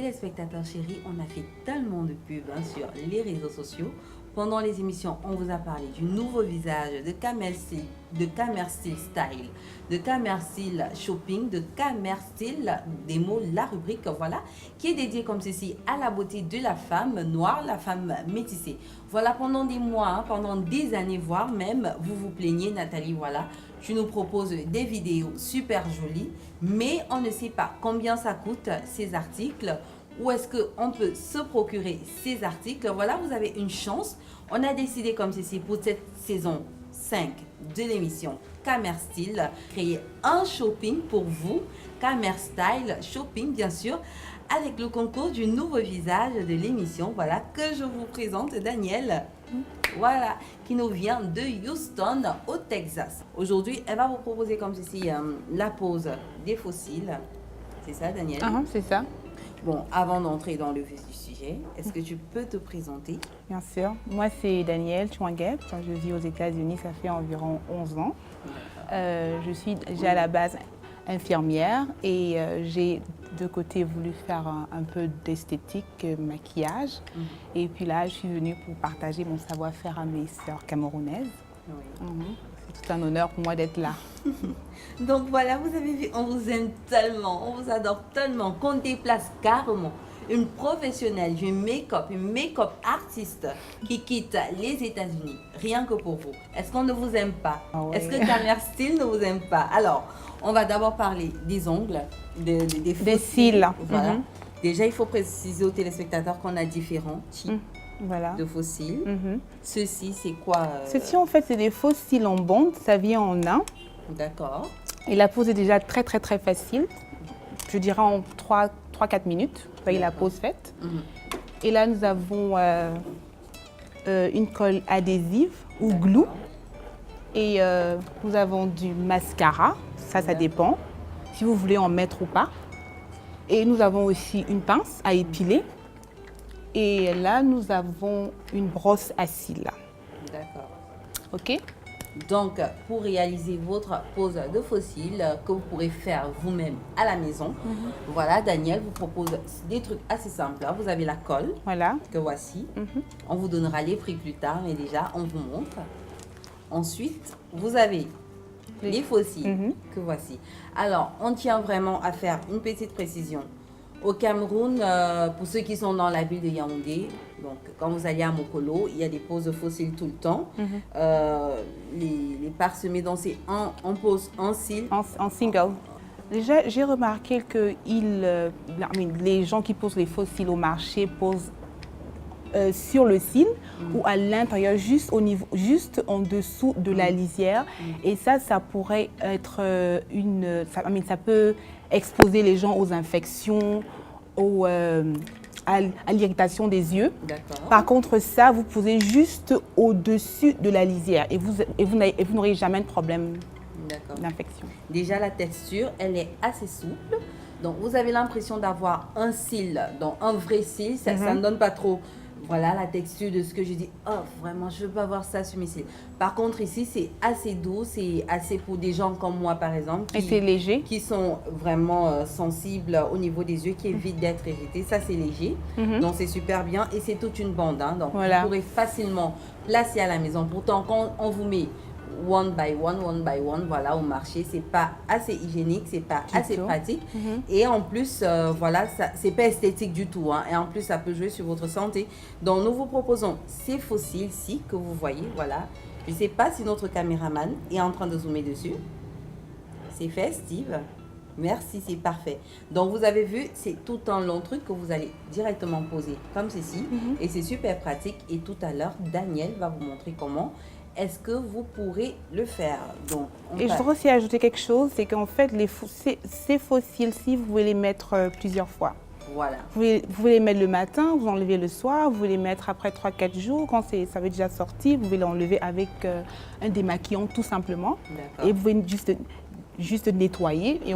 téléspectateurs chéris, on a fait tellement de pubs sur les réseaux sociaux. Pendant les émissions, on vous a parlé du nouveau visage de Camerstyle Style, de Camerstyle Shopping, de Camerstyle Démo, la rubrique, voilà, qui est dédiée comme ceci à la beauté de la femme noire, la femme métissée. Voilà, pendant des mois, pendant des années, voire même, vous vous plaignez, Nathalie, voilà, tu nous proposes des vidéos super jolies, mais on ne sait pas combien ça coûte ces articles. Où est-ce qu'on peut se procurer ces articles? Voilà, vous avez une chance. On a décidé comme ceci pour cette saison 5 de l'émission Camerstyle, créer un shopping pour vous, Camerstyle Shopping bien sûr, avec le concours du nouveau visage de l'émission, voilà, que je vous présente, Danielle. Voilà, qui nous vient de Houston, au Texas. Aujourd'hui, elle va vous proposer comme ceci la pose des fossiles. C'est ça, Danielle? C'est ça. Bon, avant d'entrer dans le vif du sujet, est-ce que tu peux te présenter? Bien sûr. Moi, c'est Danielle Chouanguet. Je vis aux États-Unis, ça fait environ 11 ans. Je suis déjà à la base infirmière et j'ai de côté voulu faire un peu d'esthétique, maquillage. Et puis là, je suis venue pour partager mon savoir-faire à mes sœurs camerounaises. C'est tout un honneur pour moi d'être là. Donc voilà, vous avez vu, on vous aime tellement, on vous adore tellement qu'on déplace carrément une professionnelle du make-up, une make-up artiste qui quitte les États-Unis, rien que pour vous. Est-ce qu'on ne vous aime pas? Oui. Est-ce que Camerstyle ne vous aime pas? Alors, on va d'abord parler des ongles, des cils. Voilà. Déjà, il faut préciser aux téléspectateurs qu'on a différents types. Voilà. De faux cils. Ceci, c'est quoi? Ceci, en fait, c'est des faux cils en bande. Ça vient en un. D'accord. Et la pose est déjà très facile. Je dirais en 3-4 minutes. Vous voyez la pose faite. Et là, nous avons une colle adhésive ou glue. Et nous avons du mascara. Ça dépend. Si vous voulez en mettre ou pas. Et nous avons aussi une pince à épiler. Et là, nous avons une brosse à cils. D'accord. OK? Donc, pour réaliser votre pose de faux cils que vous pourrez faire vous-même à la maison, voilà, Danielle vous propose des trucs assez simples. Vous avez la colle, Voilà. que voici. On vous donnera les prix plus tard, mais déjà, on vous montre. Ensuite, vous avez les faux cils, que voici. Alors, on tient vraiment à faire une petite précision. Au Cameroun, pour ceux qui sont dans la ville de Yaoundé, donc quand vous allez à Mokolo, il y a des poses de faux cils tout le temps. Les parsemés dansés en pose en cils. En single. Déjà, j'ai remarqué que les gens qui posent les faux cils au marché posent sur le cil ou à l'intérieur, juste en dessous de la lisière. Et ça pourrait être ça peut exposer les gens aux infections, à l'irritation des yeux. Par contre, ça, vous posez juste au-dessus de la lisière et vous n'aurez jamais de problème d'infection. Déjà, la texture, elle est assez souple. Donc, vous avez l'impression d'avoir un cil, donc un vrai cil. Ça ne donne pas trop... Voilà la texture de ce que je dis. Oh, vraiment, je veux pas voir ça sur mes cils. Par contre, ici, c'est assez doux. C'est assez pour des gens comme moi, par exemple. Et c'est léger. Qui sont vraiment sensibles au niveau des yeux, qui évitent d'être irrités. Ça, c'est léger. Donc, c'est super bien. Et c'est toute une bande. Donc, voilà. Vous pourrez facilement placer à la maison. Pourtant, quand on vous met one by one, voilà, au marché, c'est pas assez hygiénique, c'est pas assez pratique. Et en plus, voilà, c'est pas esthétique du tout. Et en plus, ça peut jouer sur votre santé. Donc, nous vous proposons ces faux cils-ci que vous voyez, voilà. Je sais pas si notre caméraman est en train de zoomer dessus. C'est fait, Steve? Merci, c'est parfait. Donc, vous avez vu, c'est tout un long truc que vous allez directement poser comme ceci. Et c'est super pratique. Et tout à l'heure, Danielle va vous montrer comment est-ce que vous pourrez le faire. Donc, et je voudrais aussi ajouter quelque chose, c'est qu'en fait, ces faux cils-ci, vous pouvez les mettre plusieurs fois. Voilà. Vous pouvez les mettre le matin, vous enlevez le soir, vous pouvez les mettre après 3-4 jours, quand ça va déjà sortir, vous pouvez l'enlever avec un démaquillant tout simplement. Et vous pouvez juste nettoyer et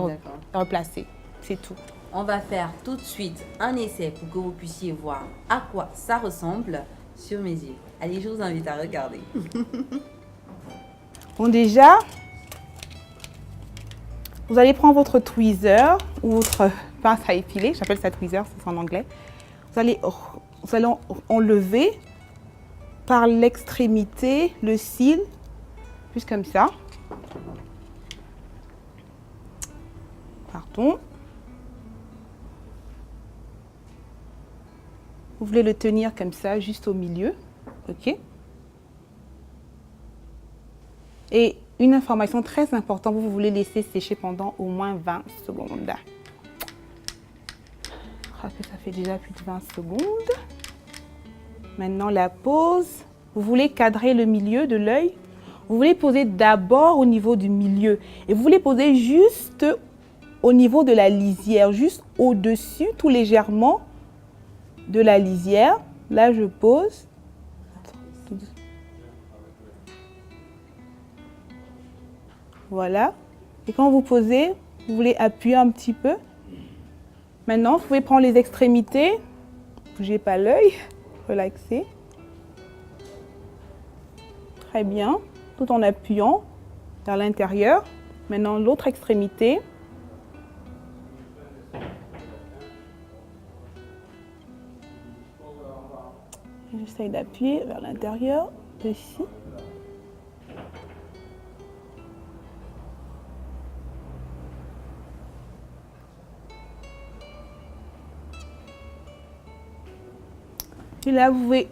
replacer. C'est tout. On va faire tout de suite un essai pour que vous puissiez voir à quoi ça ressemble sur mes yeux. Allez, je vous invite à regarder. Bon, déjà, vous allez prendre votre tweezer ou votre pince à épiler, j'appelle ça tweezer, c'est en anglais. Vous allez enlever par l'extrémité le cil, juste comme ça. Pardon. Vous voulez le tenir comme ça, juste au milieu, ok? Et une information très importante, vous voulez laisser sécher pendant au moins 20 secondes. Je crois que ça fait déjà plus de 20 secondes. Maintenant, la pose. Vous voulez cadrer le milieu de l'œil. Vous voulez poser d'abord au niveau du milieu. Et vous voulez poser juste au niveau de la lisière, juste au-dessus, tout légèrement, de la lisière. Là, je pose. Voilà. Et quand vous posez, vous voulez appuyer un petit peu. Maintenant, vous pouvez prendre les extrémités. Bougez pas l'œil. Relaxez. Très bien. Tout en appuyant vers l'intérieur. Maintenant, l'autre extrémité. J'essaye d'appuyer vers l'intérieur, ici. Et là, vous pouvez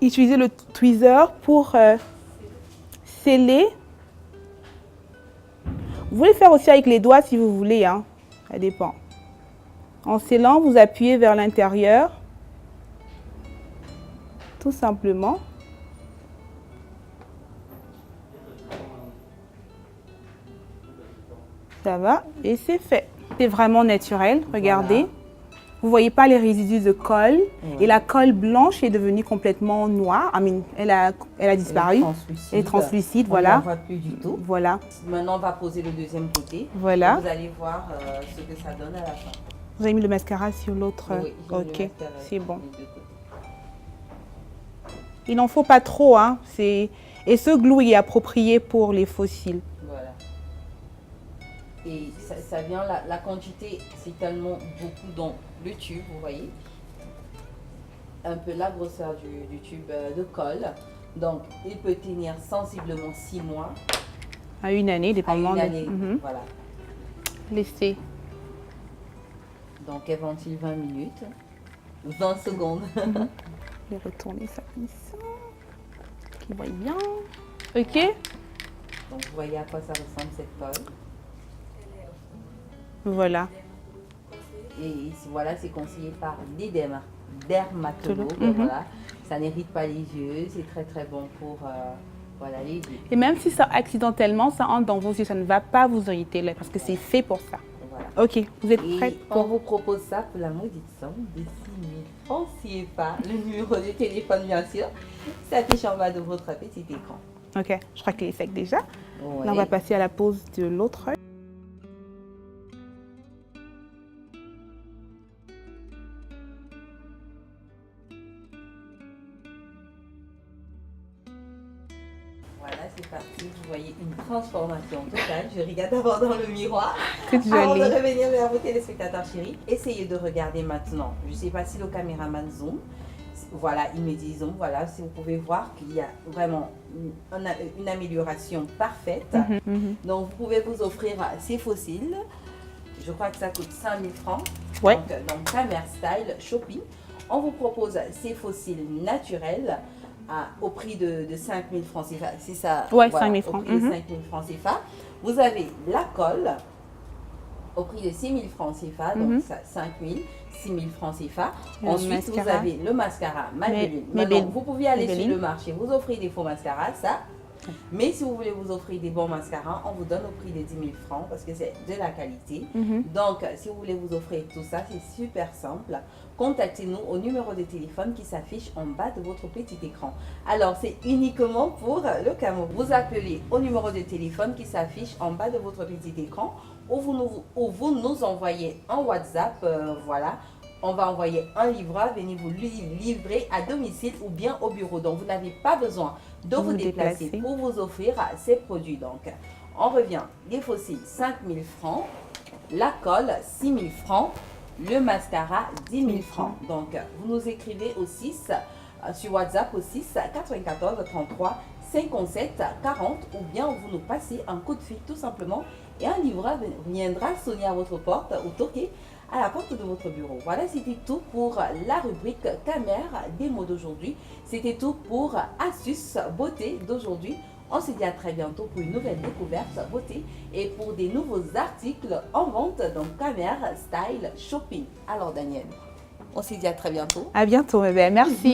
utiliser le tweezer pour sceller. Vous pouvez le faire aussi avec les doigts si vous voulez, hein. Ça dépend. En scellant, vous appuyez vers l'intérieur. Tout simplement. Ça va et c'est fait. C'est vraiment naturel, regardez. Voilà. Vous ne voyez pas les résidus de colle. Et la colle blanche est devenue complètement noire. Elle a disparu. Elle est translucide, voilà. On ne la voit plus du tout. Voilà. Maintenant, on va poser le deuxième côté. Voilà. Vous allez voir ce que ça donne à la fin. Vous avez mis le mascara sur l'autre. Oui, ok, c'est bon. Il n'en faut pas trop, hein. Et ce glue est approprié pour les fossiles. Voilà. Et ça vient, la quantité, c'est tellement beaucoup dans le tube, vous voyez. Un peu la grosseur du tube de colle. Donc, il peut tenir sensiblement 6 mois. À une année, dépendamment. À une année, voilà. Laissez. Donc, elle ventile 20 minutes. 20 secondes. Je vais retourner ça comme ça. Qu'ils voient bien. Ok. Donc, vous voyez à quoi ça ressemble cette colle. Voilà. Et voilà, c'est conseillé par les dermatologues. Voilà. Ça n'irrite pas les yeux. C'est très, très bon pour voilà, les yeux. Et même si ça accidentellement, ça entre dans vos yeux, ça ne va pas vous irriter là, parce que c'est fait pour ça. Voilà. Ok, vous êtes prête pour... On vous propose ça pour la maudite somme de 6 000 francs CFA. Le numéro de téléphone, bien sûr, s'affiche en bas de votre petit écran. Ok, je crois qu'il est sec déjà. Ouais. Là, on va passer à la pose de l'autre œil. Voilà, c'est parti. Vous voyez une transformation totale. Je regarde d'abord dans le miroir. Toute jolie. Avant de revenir vers vos téléspectateurs chéris, essayez de regarder maintenant. Je ne sais pas si le caméraman zoom. Voilà, il me dit zoom. Voilà, si vous pouvez voir qu'il y a vraiment une amélioration parfaite. Donc, vous pouvez vous offrir ces fossiles. Je crois que ça coûte 5 000 francs. Ouais. Donc, Camère Style Shopping. On vous propose ces fossiles naturels. Au prix de 5 000 francs CFA, c'est ça? Oui, voilà, 5 000 francs. Au prix de 5 000 francs CFA. Vous avez la colle au prix de 6 000 francs CFA, donc 5 000, 6 000 francs CFA. Ensuite, vous avez le mascara Maybelline. Maintenant, vous pouvez aller sur le marché, vous offrez des faux mascaras, ça. Mais si vous voulez vous offrir des bons mascaras, on vous donne au prix de 10 000 francs parce que c'est de la qualité. Donc, si vous voulez vous offrir tout ça, c'est super simple. Contactez-nous au numéro de téléphone qui s'affiche en bas de votre petit écran. Alors, c'est uniquement pour le Cameroun. Vous appelez au numéro de téléphone qui s'affiche en bas de votre petit écran ou vous nous envoyez un WhatsApp, voilà. On va envoyer un livreur venir vous livrer à domicile ou bien au bureau. Donc, vous n'avez pas besoin de vous déplacer pour vous offrir ces produits. Donc, on revient. Les fossiles, 5 000 francs. La colle, 6 000 francs. Le mascara, 10 000 francs. Donc, vous nous écrivez au 6, sur WhatsApp au 6 94 33 57 40 ou bien vous nous passez un coup de fil tout simplement et un livreur viendra sonner à votre porte ou toquer à la porte de votre bureau. Voilà, c'était tout pour la rubrique Camer des mots d'aujourd'hui. C'était tout pour Astuces Beauté d'aujourd'hui. On se dit à très bientôt pour une nouvelle découverte beauté et pour des nouveaux articles en vente dans Camer Style Shopping. Alors Daniel, on se dit à très bientôt. À bientôt, merci.